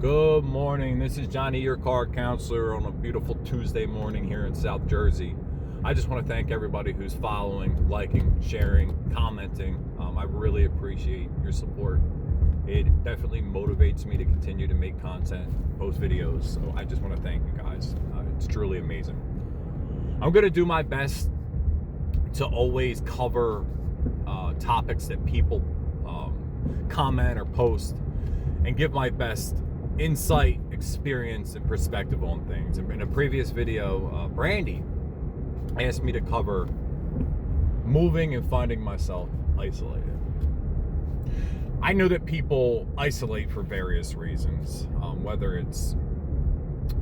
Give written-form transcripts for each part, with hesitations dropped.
Good morning. This is Johnny, your car counselor, on a beautiful Tuesday morning here in South Jersey. I just want to thank everybody who's following, liking, sharing, commenting. I really appreciate your support. It definitely motivates me to continue to make content, post videos. So I just want to thank you guys. It's truly amazing. I'm going to do my best to always cover topics that people comment or post, and give my best insight, experience, and perspective on things. In a previous video, Brandy asked me to cover moving and finding myself isolated. I know that people isolate for various reasons, whether it's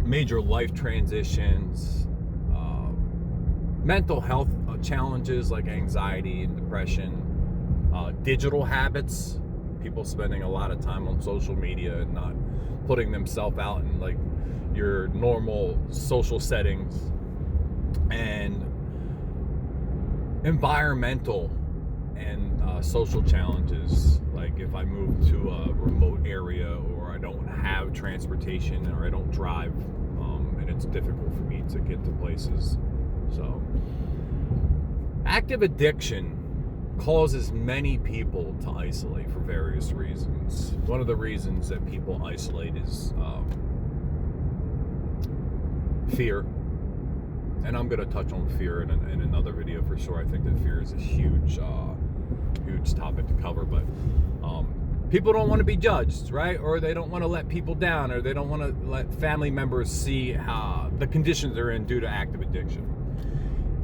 major life transitions, mental health challenges like anxiety and depression, digital habits, people spending a lot of time on social media and not putting themselves out in like your normal social settings, and environmental and social challenges, like if I move to a remote area or I don't have transportation or I don't drive, and it's difficult for me to get to places. So active addiction causes many people to isolate for various reasons. One of the reasons that people isolate is fear. And I'm going to touch on fear in another video for sure. I think that fear is a huge topic to cover. But people don't want to be judged, right? Or they don't want to let people down, or they don't want to let family members see how the conditions they're in due to active addiction.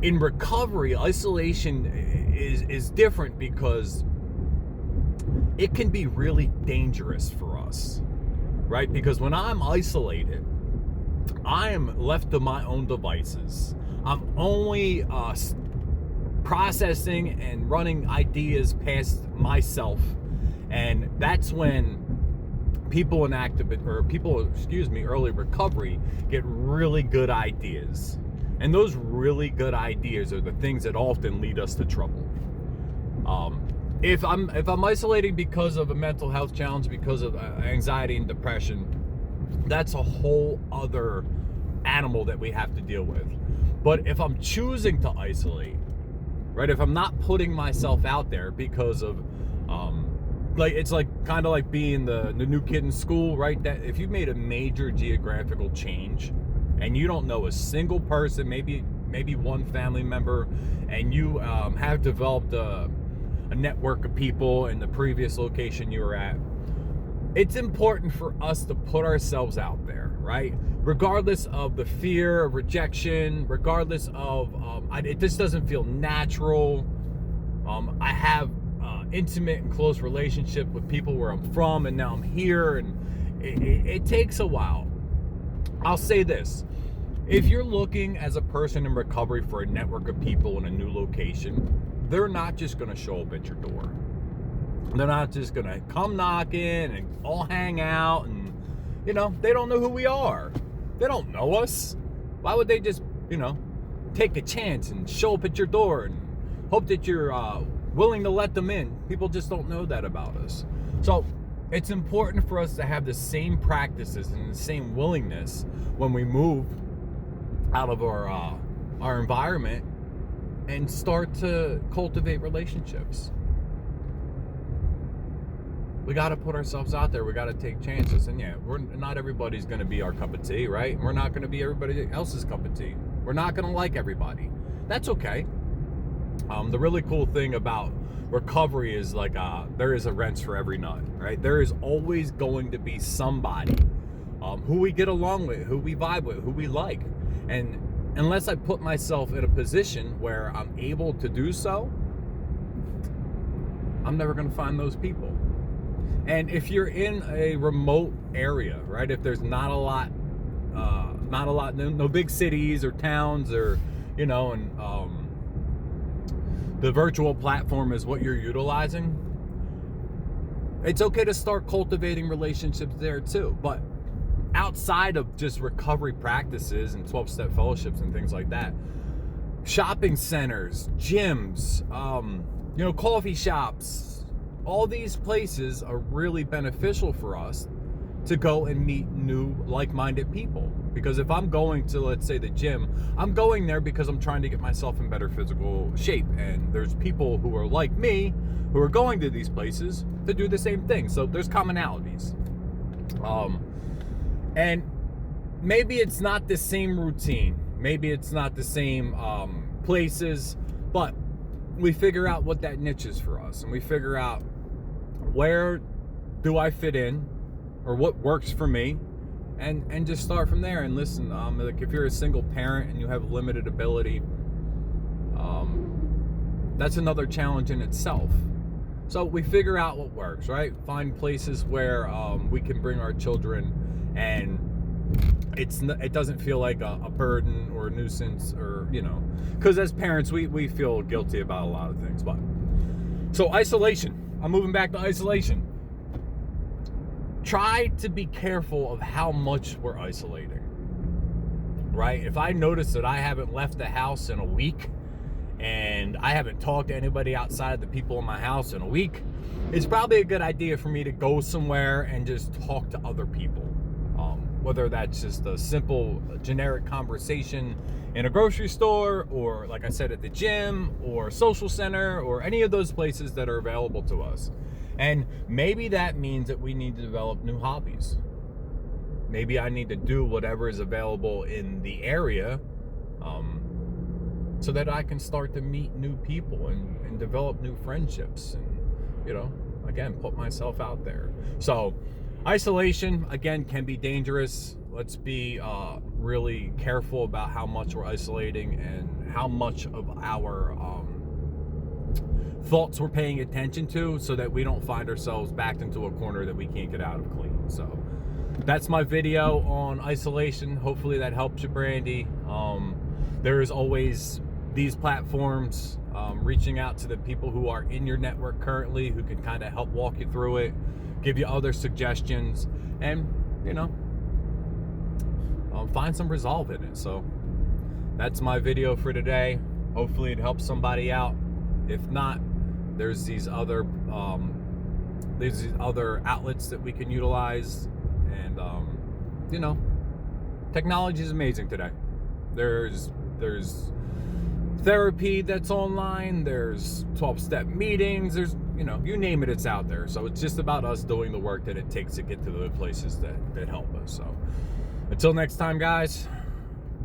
In recovery, isolation is different because it can be really dangerous for us, right? Because when I'm isolated, I am left to my own devices. I'm only processing and running ideas past myself, and that's when early recovery get really good ideas. And those really good ideas are the things that often lead us to trouble. If I'm isolating because of a mental health challenge, because of anxiety and depression, that's a whole other animal that we have to deal with. But if I'm choosing to isolate, right? If I'm not putting myself out there because of it's like kind of like being the new kid in school, right? That if you made a major geographical change and you don't know a single person, maybe one family member, and you have developed a network of people in the previous location you were at, it's important for us to put ourselves out there, right? Regardless of the fear of rejection, regardless of it just doesn't feel natural. I have intimate and close relationship with people where I'm from, and now I'm here, and it takes a while. I'll say this: if you're looking as a person in recovery for a network of people in a new location, they're not just going to show up at your door. They're not just going to come knocking and all hang out, and they don't know who we are. They don't know us. Why would they just take a chance and show up at your door and hope that you're willing to let them in? People just don't know that about us. So it's important for us to have the same practices and the same willingness when we move out of our environment and start to cultivate relationships. We got to put ourselves out there. We got to take chances. And not everybody's going to be our cup of tea, right? We're not going to be everybody else's cup of tea. We're not going to like everybody. That's okay. The really cool thing about recovery is there is a wrench for every nut, right? There is always going to be somebody who we get along with, who we vibe with, who we like. And unless I put myself in a position where I'm able to do so, I'm never going to find those people. And if you're in a remote area, right? If there's not a lot, no big cities or towns, or and the virtual platform is what you're utilizing, it's okay to start cultivating relationships there too. But outside of just recovery practices and 12-step fellowships and things like that, shopping centers, gyms, coffee shops, all these places are really beneficial for us to go and meet new like-minded people. Because if I'm going to, let's say, the gym, I'm going there because I'm trying to get myself in better physical shape. And there's people who are like me who are going to these places to do the same thing. So there's commonalities. And maybe it's not the same routine. Maybe it's not the same places, but we figure out what that niche is for us. And we figure out where do I fit in, or what works for me, and just start from there. And listen, like if you're a single parent and you have limited ability, that's another challenge in itself. So we figure out what works, right? Find places where we can bring our children, and it doesn't feel like a burden or a nuisance, or because as parents we feel guilty about a lot of things. But so isolation, I'm moving back to isolation. Try to be careful of how much we're isolating, right? If I notice that I haven't left the house in a week and I haven't talked to anybody outside of the people in my house in a week, it's probably a good idea for me to go somewhere and just talk to other people. Whether that's just a simple generic conversation in a grocery store, or like I said, at the gym or social center, or any of those places that are available to us. And maybe that means that we need to develop new hobbies. Maybe I need to do whatever is available in the area, so that I can start to meet new people and develop new friendships, and again, put myself out there. So isolation, again, can be dangerous. Let's be really careful about how much we're isolating and how much of our thoughts we're paying attention to, so that we don't find ourselves backed into a corner that we can't get out of clean. So that's my video on isolation. Hopefully that helps you, Brandy. There is always these platforms, reaching out to the people who are in your network currently, who can kind of help walk you through it, give you other suggestions, and find some resolve in it. So that's my video for today. Hopefully it helps somebody out. If not, there's these other outlets that we can utilize. And technology is amazing today. There's therapy that's online, there's 12-step meetings, there's you name it, it's out there. So it's just about us doing the work that it takes to get to the places that help us. So until next time, guys,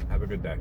have a good day.